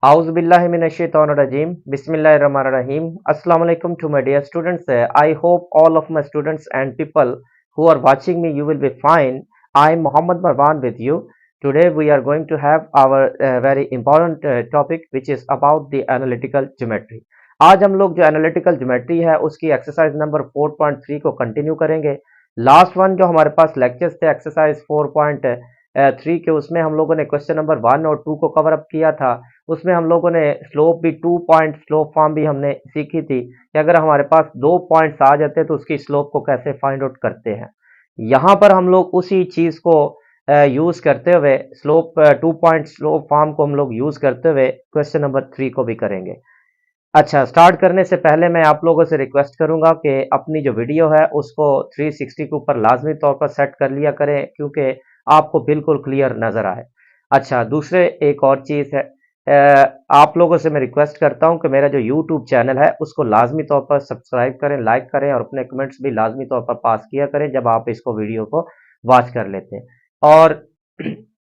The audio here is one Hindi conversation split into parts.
Auzubillahiminash-shaytanir-rajim. Bismillahir-rahmanir-rahim. Assalamu alaikum to my dear students. I hope all of my students and people who are watching me, you will be fine. I am Muhammad Marwan with you. Today we are going to have our very important topic which is about the analytical geometry. आज हम लोग जो एनालिटिकल ज्योमेट्री है उसकी एक्सरसाइज नंबर 4.3 को कंटिन्यू करेंगे। लास्ट वन जो हमारे पास लेक्चर्स थे एक्सरसाइज 4.3 के, उसमें हम लोगों ने क्वेश्चन नंबर 1 और 2 को कवर अप किया था। उसमें हम लोगों ने स्लोप भी 2 पॉइंट स्लोप फॉर्म भी हमने सीखी थी कि अगर हमारे पास 2 पॉइंट्स आ जाते हैं तो उसकी स्लोप को कैसे फाइंड आउट करते हैं। यहाँ पर हम लोग उसी चीज को यूज करते हुए स्लोप 2 पॉइंट स्लोप फॉर्म को हम लोग यूज करते हुए क्वेश्चन नंबर 3 को भी करेंगे। अच्छा, स्टार्ट करने से पहले मैं आप लोगों से रिक्वेस्ट करूंगा कि अपनी जो वीडियो है उसको 360 के ऊपर लाजमी तौर पर सेट कर लिया करें क्योंकि आपको बिल्कुल क्लियर नजर आए। अच्छा, दूसरे एक और चीज है, आप लोगों से मैं रिक्वेस्ट करता हूं कि मेरा जो यूट्यूब चैनल है उसको लाजमी तौर पर सब्सक्राइब करें, लाइक करें और अपने कमेंट्स भी लाजमी तौर पर पास किया करें जब आप इसको वीडियो को वॉच कर लेते हैं। और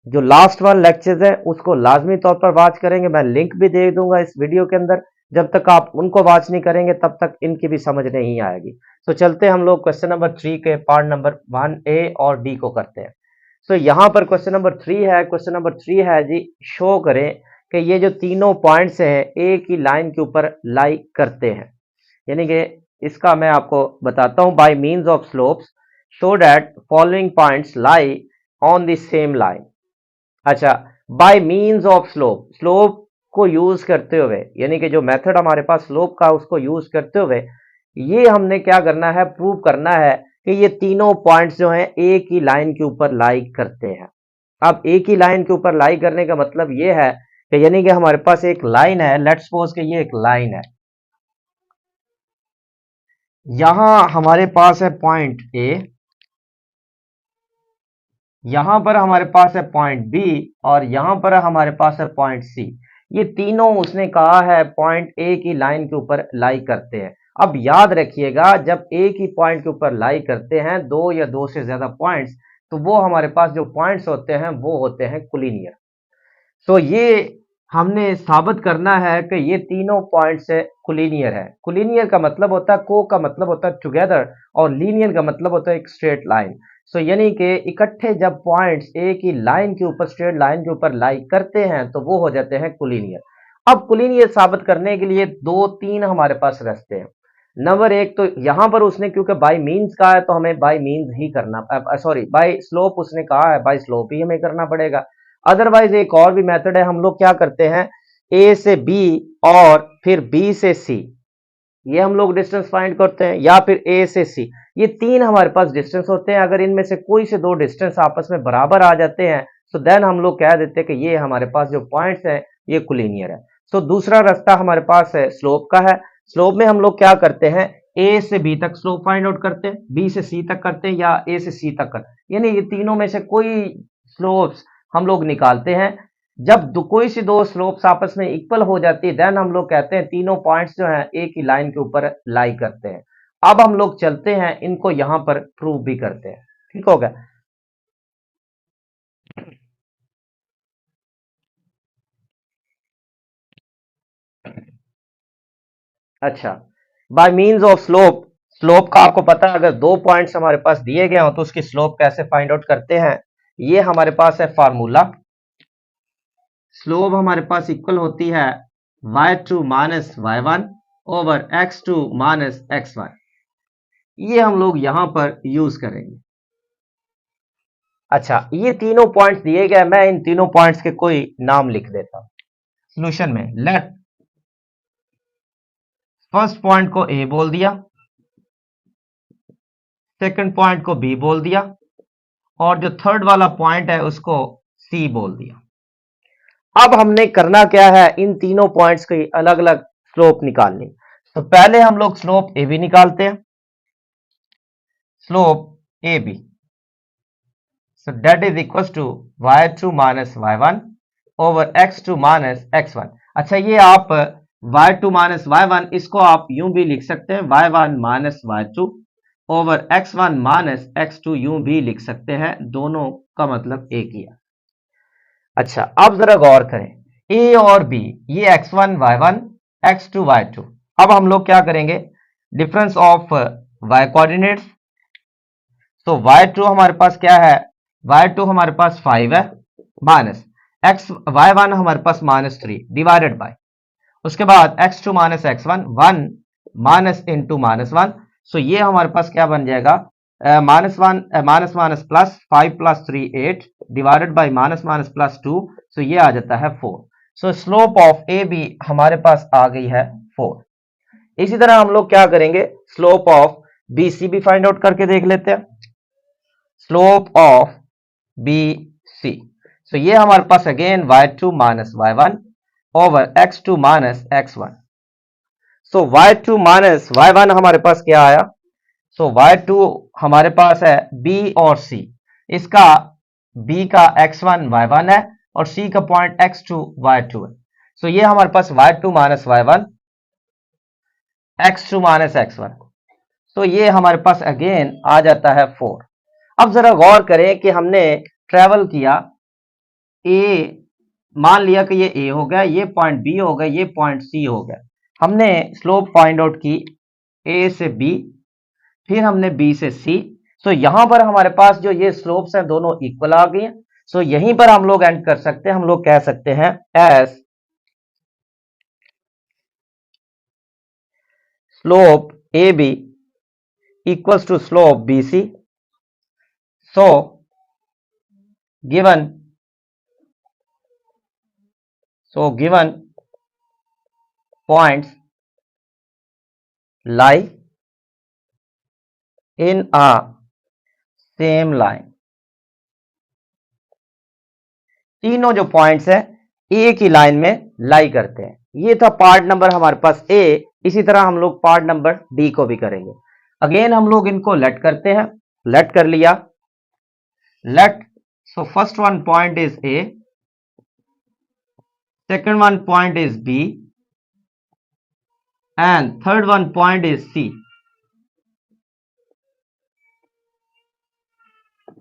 जो लास्ट वन लेक्चर्स है उसको लाजमी तौर पर वॉच करेंगे, मैं लिंक भी दे दूंगा इस वीडियो के अंदर। जब तक आप उनको वॉच नहीं करेंगे तब तक इनकी भी समझ नहीं आएगी। तो चलते हम लोग क्वेश्चन नंबर 3 के पार्ट नंबर 1A और D को करते हैं। सो यहाँ पर क्वेश्चन नंबर 3 है। क्वेश्चन नंबर 3 है जी, शो करें कि ये जो तीनों पॉइंट्स हैं एक ही लाइन के ऊपर लाई करते हैं। यानी कि इसका मैं आपको बताता हूं, by means of slopes show that following points lie on the same line. अच्छा, by means of slope, slope को यूज करते हुए, यानी कि जो मेथड हमारे पास स्लोप का उसको यूज करते हुए ये हमने क्या करना है, प्रूव करना है कि ये तीनों पॉइंट्स जो हैं एक ही लाइन के ऊपर लाई करते हैं। अब एक ही लाइन के ऊपर लाई करने का मतलब ये है कि यानी कि हमारे पास एक लाइन है, लेट्स सपोज कि ये एक लाइन है, यहां हमारे पास है पॉइंट ए, यहां पर हमारे पास है पॉइंट बी और यहां पर हमारे पास है पॉइंट सी। ये तीनों उसने कहा है पॉइंट ए की लाइन के ऊपर लाई करते हैं। अब याद रखिएगा, जब एक ही पॉइंट के ऊपर लाई करते हैं दो या दो से ज्यादा पॉइंट्स, तो वो हमारे पास जो पॉइंट्स होते हैं वो होते हैं कोलिनियर। सो ये हमने साबित करना है कि ये तीनों पॉइंट्स कोलिनियर है। कोलिनियर का मतलब होता है, को का मतलब होता है टुगेदर और लीनियर का मतलब होता है एक स्ट्रेट लाइन। सो यानी कि इकट्ठे जब पॉइंट्स एक ही लाइन के ऊपर, स्ट्रेट लाइन के ऊपर लाई करते हैं तो वो हो जाते हैं कोलिनियर। अब कोलिनियर साबित करने के लिए दो तीन हमारे पास रास्ते हैं। नंबर एक तो यहां पर उसने क्योंकि बाय मींस कहा है तो हमें बाय मींस ही करना, सॉरी बाय स्लोप उसने कहा है, बाय स्लोप ही हमें करना पड़ेगा। अदरवाइज एक और भी मेथड है, हम लोग क्या करते हैं, ए से बी और फिर बी से सी, ये हम लोग डिस्टेंस फाइंड करते हैं, या फिर ए से सी। ये तीन हमारे पास डिस्टेंस होते हैं। अगर इनमें से कोई से दो डिस्टेंस आपस में बराबर आ जाते हैं तो देन हम लोग कह देते हैं कि ये हमारे पास जो पॉइंट्स हैं ये कोलिनियर है। सो दूसरा रास्ता हमारे पास है स्लोप का है। स्लोप में हम लोग क्या करते हैं, ए से बी तक स्लोप फाइंड आउट करते हैं, बी से सी तक करते हैं या ए से सी तक करते हैं, यानी ये तीनों में से कोई स्लोप्स हम लोग निकालते हैं। जब कोई सी दो स्लोप्स आपस में इक्वल हो जाती है देन हम लोग कहते हैं तीनों पॉइंट्स जो हैं एक ही लाइन के ऊपर लाई करते हैं। अब हम लोग चलते हैं इनको यहां पर प्रूव भी करते हैं। ठीक हो गया। अच्छा, by means of slope, slope का आपको पता है अगर दो पॉइंट्स हमारे पास दिए गए हो तो उसकी स्लोप कैसे फाइंड आउट करते हैं। ये हमारे पास है फार्मूला। स्लोप हमारे पास इक्वल होती है y2 minus y1 over x2 minus x1। ये हम लोग यहां पर यूज करेंगे। अच्छा, ये तीनों पॉइंट्स दिए गए, मैं इन तीनों पॉइंट्स के कोई नाम लिख देता हूं सोल्यूशन में। लेट फर्स्ट पॉइंट को ए बोल दिया, सेकंड पॉइंट को बी बोल दिया और जो थर्ड वाला पॉइंट है उसको सी बोल दिया। अब हमने करना क्या है, इन तीनों पॉइंट्स की अलग अलग स्लोप निकालनी। तो पहले हम लोग स्लोप ए बी निकालते हैं, slope A B, so that is equal to y2 minus y1 over x2 minus x1। अच्छा, ये आप y2 माइनस y1 इसको आप यूं भी लिख सकते हैं y1 minus y2 over x1 minus x2 यूं भी लिख सकते हैं, दोनों का मतलब एक ही है। अच्छा, अब जरा गौर करें, ए और बी, ये x1 y1 x2 y2। अब हम लोग क्या करेंगे, डिफरेंस ऑफ y कोऑर्डिनेट्स। तो y2 हमारे पास क्या है, y2 हमारे पास 5 है, माइनस x y1 हमारे पास -3 डिवाइडेड बाय, उसके बाद x2 minus x1 1 minus into -1। सो ये हमारे पास क्या बन जाएगा, -1 minus minus plus 5 plus 3 8 divided by minus minus plus 2। So ये आ जाता है 4। So slope of A B हमारे पास आ गई है 4। इसी तरह हम लोग क्या करेंगे, स्लोप ऑफ बी सी भी फाइंड आउट करके देख लेते हैं। Slope of B C, so ये हमारे पास again y2 minus y1 over x2 minus x1। So y2 minus y1 हमारे पास क्या आया, सो y2 हमारे पास है b और c, इसका b का x1 y1 है और c का पॉइंट x2 y2 है। सो ये हमारे पास y2 minus y1 x2 minus x1। तो ये हमारे पास अगेन आ जाता है 4। अब जरा गौर करें कि हमने ट्रेवल किया ए, मान लिया कि ये ए हो गया, ये पॉइंट बी हो गया, ये पॉइंट सी हो गया। हमने स्लोप फाइंड आउट की ए से बी, फिर हमने बी से सी। सो यहां पर हमारे पास जो ये स्लोप्स हैं दोनों इक्वल आ गई हैं। सो यहीं पर हम लोग एंड कर सकते हैं, हम लोग कह सकते हैं as slope A B equals to slope B C. So given points lie in a same line। तीनों जो पॉइंट्स हैं एक ही लाइन में लाई करते हैं। ये था पार्ट नंबर हमारे पास ए। इसी तरह हम लोग पार्ट नंबर डी को भी करेंगे। अगेन हम लोग इनको लेट करते हैं, लेट कर लिया, let. So first one point is A, second one point is B and third one point is C.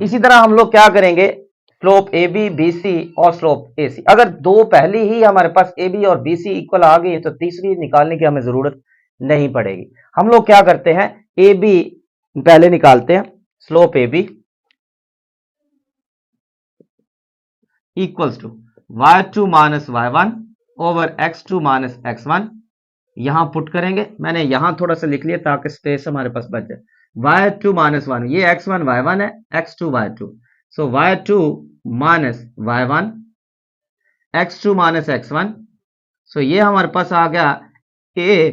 इसी तरह हम लोग क्या करेंगे, slope A B B C और स्लोप ए सी। अगर दो पहली ही हमारे पास ए बी और बी सी इक्वल आ गई तो तीसरी निकालने की हमें जरूरत नहीं पड़ेगी। हम लोग क्या करते हैं, ए बी पहले निकालते हैं। Slope A B equals to y2 minus y1 over x2 minus x1। यहां पुट करेंगे, मैंने यहां थोड़ा सा लिख लिया ताकि स्पेस हमारे पास बच जाए। y2 माइनस 1, ये x1 y1 है, x2 y2। सो y2 minus y1 x2 minus x1। सो ये हमारे पास आ गया a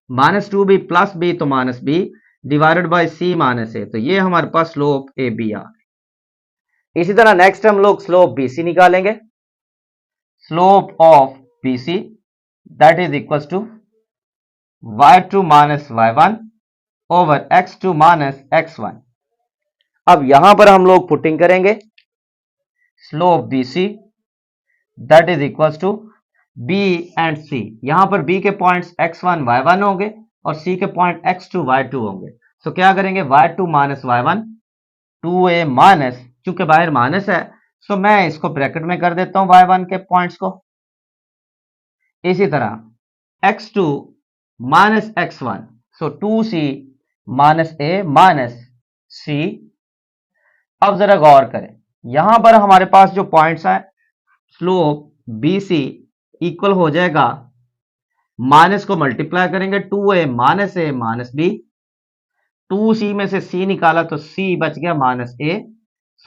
minus 2b plus b तो minus b divided by c minus a। तो ये हमारे पास स्लोप ए बी आ गया। इसी तरह नेक्स्ट हम लोग स्लोप बी सी निकालेंगे। Slope of B C that is equal to y2 minus y1 over x2 minus x1। अब यहां पर हम लोग पुटिंग करेंगे, slope B C that is equal to b and c। यहां पर b के पॉइंट्स x1 y1 होंगे और c के पॉइंट x2 y2 होंगे। सो क्या करेंगे, y2 minus y1 2a minus, चूंकि बाहर माइनस है सो मैं इसको ब्रैकेट में कर देता हूं y1 के पॉइंट्स को। इसी तरह x2 minus x1, so 2c minus a minus c। अब जरा गौर करें, यहां पर हमारे पास जो पॉइंट्स हैं, स्लोप बी सी इक्वल हो जाएगा, माइनस को मल्टीप्लाई करेंगे 2a माइनस बी, 2c में से c निकाला तो c बच गया minus a।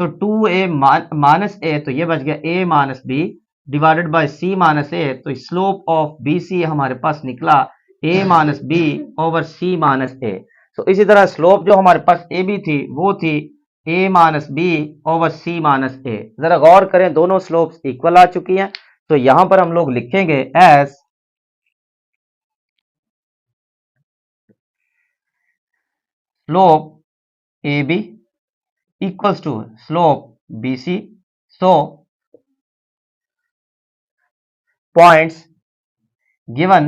So 2a minus a, तो ये बच गया a minus B divided by c minus a। तो स्लोप ऑफ बी सी हमारे पास निकला a minus B over c minus a। तो इसी तरह स्लोप जो हमारे पास ए बी थी वो थी a minus B over c minus a। जरा गौर करें, दोनों स्लोप्स इक्वल आ चुकी हैं। तो यहां पर हम लोग लिखेंगे as slope A B equals to slope BC. So points given,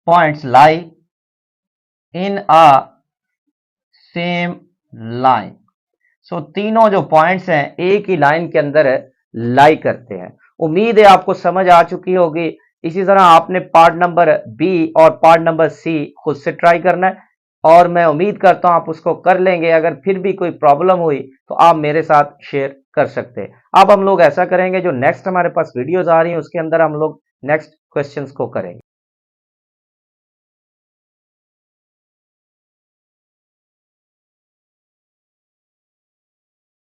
points lie in a same line. सो तीनों जो पॉइंट्स हैं एक ही लाइन के अंदर लाई करते हैं। उम्मीद है आपको समझ आ चुकी होगी। इसी तरह आपने पार्ट नंबर बी और पार्ट नंबर सी खुद से ट्राई करना है और मैं उम्मीद करता हूं आप उसको कर लेंगे। अगर फिर भी कोई प्रॉब्लम हुई तो आप मेरे साथ शेयर कर सकते हैं। अब हम लोग ऐसा करेंगे, जो नेक्स्ट हमारे पास वीडियोज आ रही हैं उसके अंदर हम लोग नेक्स्ट क्वेश्चंस को करेंगे।